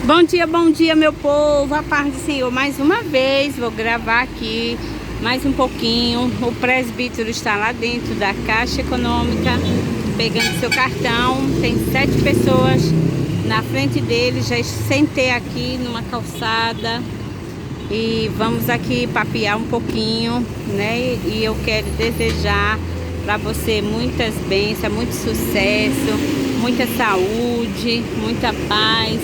Bom dia, meu povo, a paz do Senhor. Mais uma vez, vou gravar aqui mais um pouquinho. O presbítero está lá dentro da Caixa Econômica, pegando seu cartão. Tem 7 pessoas na frente dele. Já sentei aqui numa calçada e vamos aqui papear um pouquinho, né? E eu quero desejar para você muitas bênçãos, muito sucesso, muita saúde, muita paz,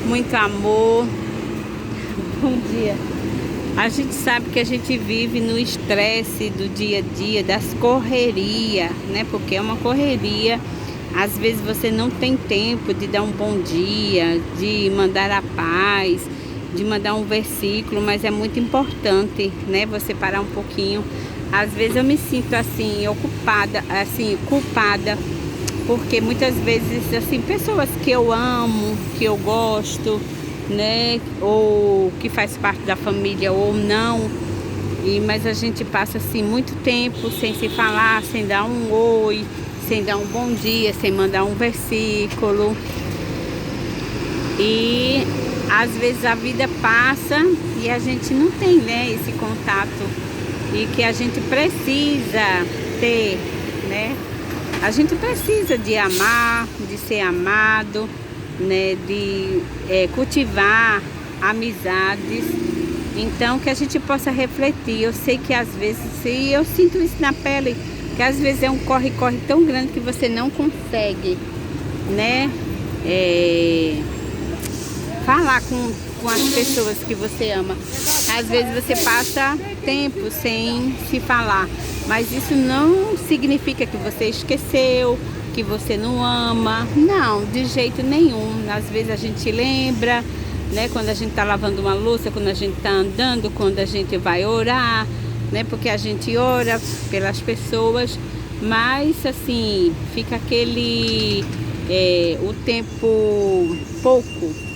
muito amor. Bom dia. A gente sabe que a gente vive no estresse do dia a dia, das correrias, né? Porque é uma correria. Às vezes você não tem tempo de dar um bom dia, de mandar a paz, de mandar um versículo, mas é muito importante, né? Você parar um pouquinho. Às vezes eu me sinto assim, ocupada, assim, culpada, porque muitas vezes, assim, pessoas que eu amo, que eu gosto, né, ou que faz parte da família ou não, mas a gente passa, assim, muito tempo sem se falar, sem dar um oi, sem dar um bom dia, sem mandar um versículo. E às vezes a vida passa e a gente não tem, né, esse contato, e que a gente precisa ter, né? A gente precisa de amar, de ser amado, né? De cultivar amizades. Então, que a gente possa refletir. Eu sei que às vezes, e eu sinto isso na pele, que às vezes é um corre-corre tão grande que você não consegue, né? Falar com as pessoas que você ama. Às vezes você passa tempo sem se falar, mas isso não significa que você esqueceu, que você não ama. Não, de jeito nenhum. Às vezes a gente lembra, né? Quando a gente está lavando uma louça, quando a gente está andando, quando a gente vai orar, né? Porque a gente ora pelas pessoas, mas assim, fica aquele o tempo pouco.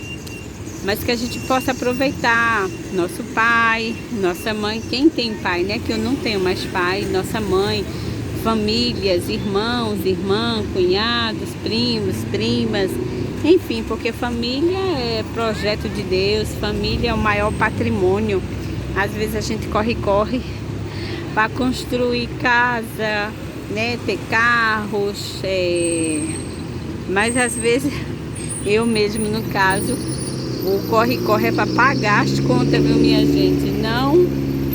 Mas que a gente possa aproveitar nosso pai, nossa mãe, quem tem pai, né? Que eu não tenho mais pai, nossa mãe, famílias, irmãos, irmãs, cunhados, primos, primas, enfim, porque família é projeto de Deus, família é o maior patrimônio. Às vezes a gente corre para construir casa, né? Ter carros, mas às vezes eu mesmo, no caso, o corre-corre é para pagar as contas, viu, minha gente? Não,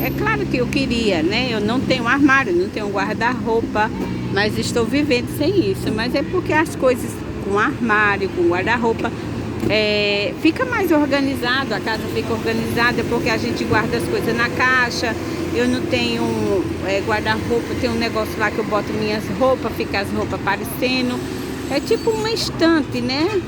é claro que eu queria, né? Eu não tenho armário, não tenho guarda-roupa, mas estou vivendo sem isso. Mas é porque as coisas com armário, com guarda-roupa, fica mais organizado, a casa fica organizada, porque a gente guarda as coisas na caixa. Eu não tenho guarda-roupa, tem um negócio lá que eu boto minhas roupas, fica as roupas aparecendo. É tipo uma estante, né?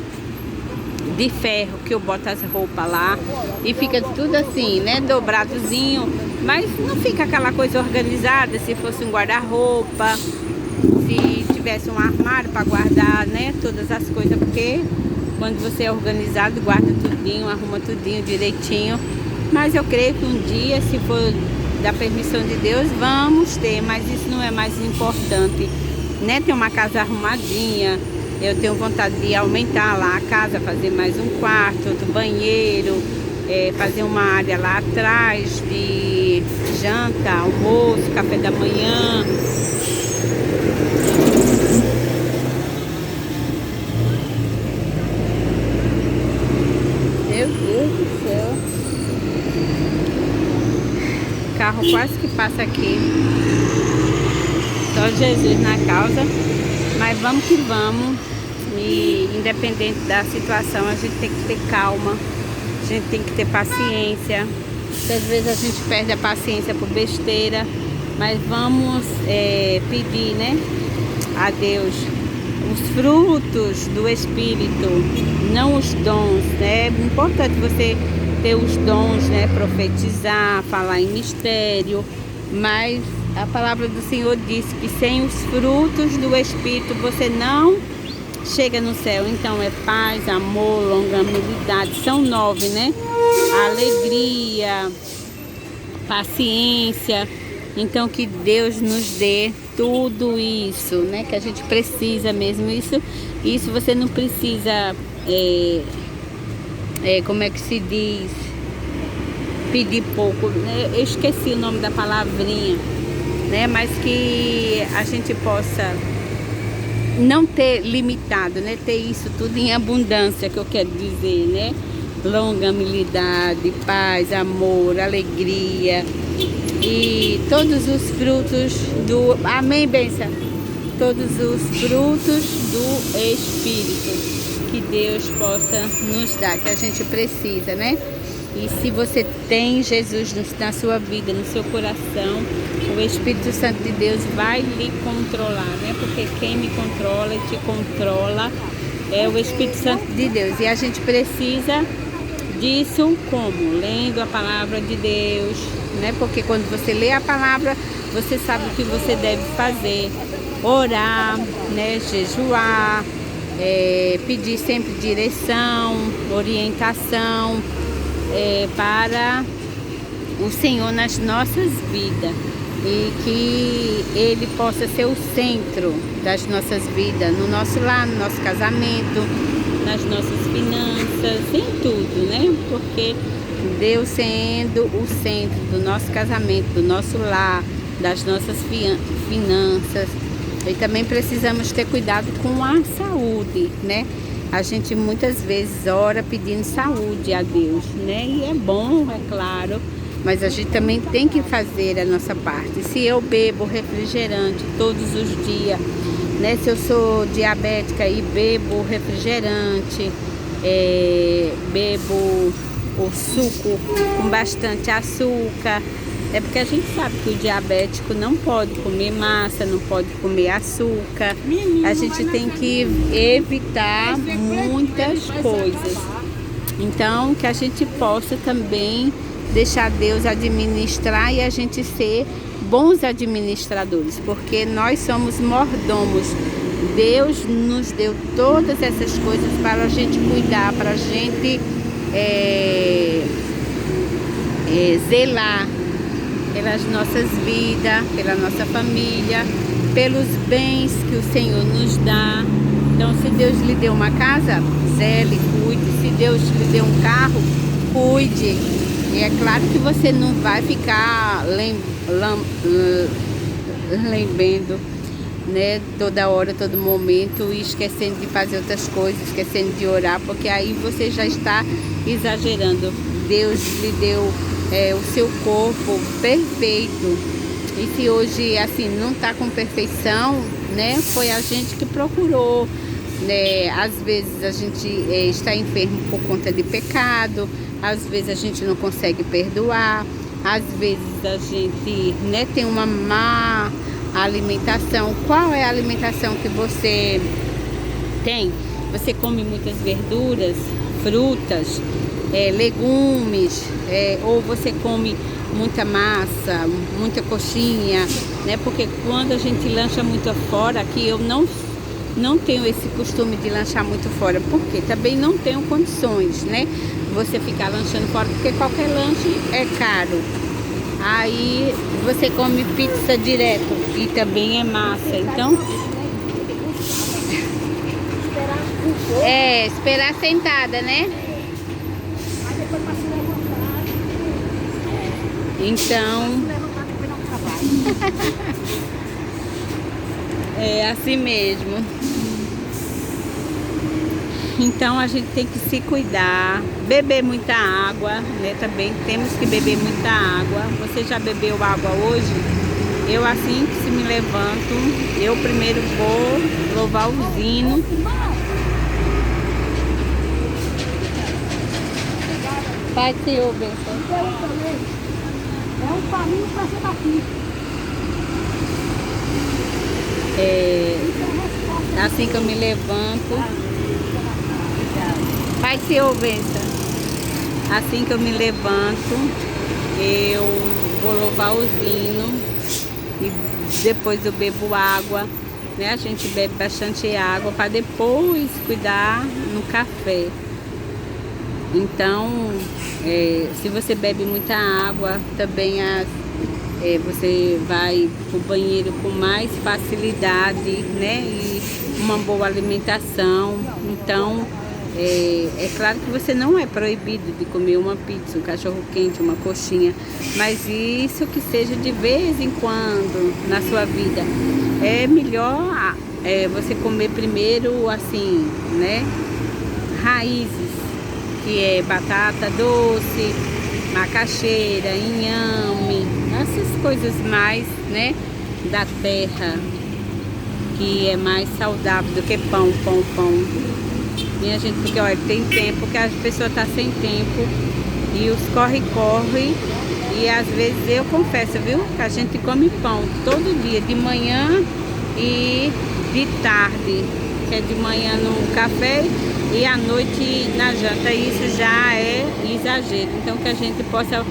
De ferro, que eu boto as roupas lá e fica tudo assim, né, dobradozinho, mas não fica aquela coisa organizada. Se fosse um guarda-roupa, se tivesse um armário para guardar, né, todas as coisas, porque quando você é organizado, guarda tudinho, arruma tudinho direitinho. Mas eu creio que um dia, se for da permissão de Deus, vamos ter, mas isso não é mais importante, né, ter uma casa arrumadinha. Eu tenho vontade de aumentar lá a casa, fazer mais um quarto, outro banheiro, fazer uma área lá atrás de janta, almoço, café da manhã. Meu Deus do céu. O carro quase que passa aqui. Só Jesus na causa. Mas vamos que vamos. E independente da situação, a gente tem que ter calma, a gente tem que ter paciência. Às vezes a gente perde a paciência por besteira, mas vamos pedir, né, a Deus os frutos do Espírito, não os dons, né? É importante você ter os dons, né? Profetizar, falar em mistério, mas a palavra do Senhor diz que sem os frutos do Espírito você não chega no céu. Então é paz, amor, longanimidade, são 9, né? Alegria, paciência. Então que Deus nos dê tudo isso, né? Que a gente precisa mesmo. Isso você não precisa como é que se diz? Pedir pouco, né? Eu esqueci o nome da palavrinha, né? Mas que a gente possa não ter limitado, né? Ter isso tudo em abundância, que eu quero dizer, né? Longanimidade, paz, amor, alegria e todos os frutos do... Amém, bênção? Todos os frutos do Espírito que Deus possa nos dar, que a gente precisa, né? E se você tem Jesus na sua vida, no seu coração, o Espírito Santo de Deus vai lhe controlar, né? Porque quem me controla e te controla é o Espírito Santo de Deus. E a gente precisa disso como? Lendo a palavra de Deus, né? Porque quando você lê a palavra, você sabe o que você deve fazer. Orar, né? Jejuar, pedir sempre direção, orientação para o Senhor nas nossas vidas. E que Ele possa ser o centro das nossas vidas, no nosso lar, no nosso casamento, nas nossas finanças, em tudo, né? Porque Deus sendo o centro do nosso casamento, do nosso lar, das nossas finanças. E também precisamos ter cuidado com a saúde, né? A gente muitas vezes ora pedindo saúde a Deus, né? E é bom, é claro, mas a gente também tem que fazer a nossa parte. Se eu bebo refrigerante todos os dias, né? Se eu sou diabética e bebo refrigerante, bebo o suco com bastante açúcar, é porque a gente sabe que o diabético não pode comer massa, não pode comer açúcar. A gente tem que evitar muitas coisas. Então, que a gente possa também deixar Deus administrar e a gente ser bons administradores, porque nós somos mordomos. Deus nos deu todas essas coisas para a gente cuidar, para a gente zelar pelas nossas vidas, pela nossa família, pelos bens que o Senhor nos dá. Então, se Deus lhe deu uma casa, zele, cuide. Se Deus lhe deu um carro, cuide. E é claro que você não vai ficar lembrando, né, toda hora, todo momento, e esquecendo de fazer outras coisas, esquecendo de orar, porque aí você já está exagerando. Deus lhe deu o seu corpo perfeito. E se hoje assim não está com perfeição, né, foi a gente que procurou, né? Às vezes a gente está enfermo por conta de pecado, às vezes a gente não consegue perdoar, às vezes a gente, né, tem uma má alimentação. Qual é a alimentação que você tem? Você come muitas verduras, frutas, legumes, ou você come muita massa, muita coxinha, né? Porque quando a gente lancha muito fora, aqui eu não tenho esse costume de lanchar muito fora, porque também não tenho condições, né? Você ficar lanchando fora, porque qualquer lanche é caro. Aí você come pizza direto e também é massa. Então, esperar sentada, né? Então, é assim mesmo. Então a gente tem que se cuidar, beber muita água, né? Também temos que beber muita água. Você já bebeu água hoje? Eu, assim que se me levanto, eu primeiro vou louvar o hino. Pai, Senhor, benção. É um caminho para ser daqui. Assim que eu me levanto, Pai, Senhor, benção. Assim que eu me levanto, eu vou louvar o hino e depois eu bebo água, né? A gente bebe bastante água para depois cuidar no café. Então, se você bebe muita água, também você vai para o banheiro com mais facilidade, né? E uma boa alimentação. Então, É claro que você não é proibido de comer uma pizza, um cachorro quente, uma coxinha, mas isso que seja de vez em quando na sua vida. É melhor você comer primeiro, assim, né, raízes, que é batata doce, macaxeira, inhame, essas coisas mais, né, da terra, que é mais saudável do que pão. Minha gente, porque olha, tem tempo que a pessoa tá sem tempo e os corre, e às vezes eu confesso, viu, que a gente come pão todo dia, de manhã e de tarde, que é de manhã no café e à noite na janta. Isso já é exagero, então que a gente possa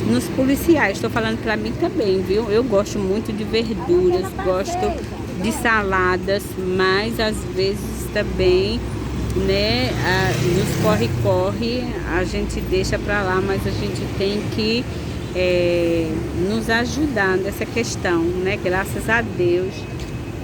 nos policiar. Estou falando para mim também, viu? Eu gosto muito de verduras, gosto de saladas, mas às vezes também, né, nos corre, a gente deixa para lá, mas a gente tem que nos ajudar nessa questão, né? Graças a Deus,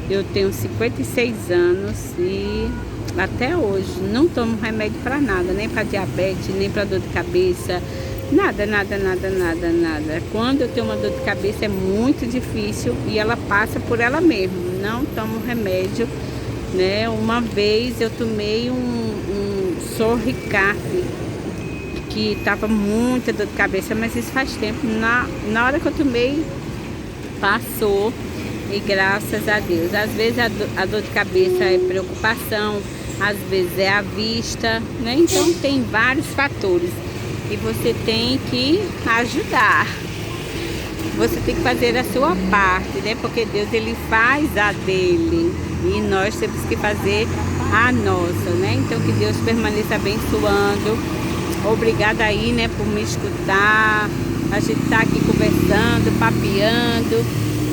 eu tenho 56 anos e até hoje não tomo remédio para nada, nem para diabetes, nem para dor de cabeça, nada. Quando eu tenho uma dor de cabeça é muito difícil e ela passa por ela mesma, não tomo remédio, né? Uma vez eu tomei um Sorricaf, que tava muita dor de cabeça, mas isso faz tempo. Na hora que eu tomei, passou, e graças a Deus. Às vezes a dor de cabeça é preocupação, às vezes é a vista, né? Então tem vários fatores e você tem que ajudar. Você tem que fazer a sua parte, né? Porque Deus, ele faz a dele e nós temos que fazer a nossa, né? Então que Deus permaneça abençoando. Obrigada aí, né, por me escutar. A gente tá aqui conversando, papeando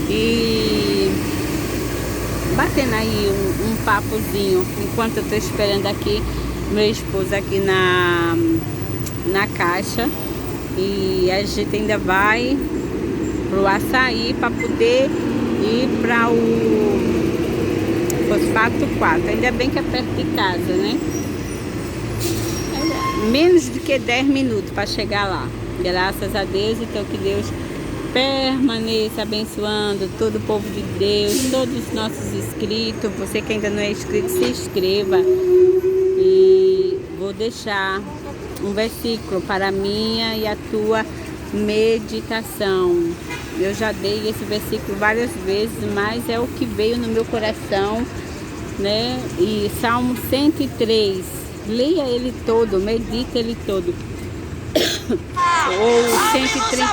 e batendo aí um papozinho enquanto eu tô esperando aqui meu esposo aqui na caixa, e a gente ainda vai pro açaí para poder ir para o Fosfato 4. Ainda bem que é perto de casa, né? Menos do que 10 minutos para chegar lá, graças a Deus. Então que Deus permaneça abençoando todo o povo de Deus, todos os nossos inscritos. Você que ainda não é inscrito, se inscreva. E vou deixar um versículo para a minha e a tua meditação. Eu já dei esse versículo várias vezes, mas é o que veio no meu coração, né? E Salmo 103, leia ele todo, medita ele todo. Ou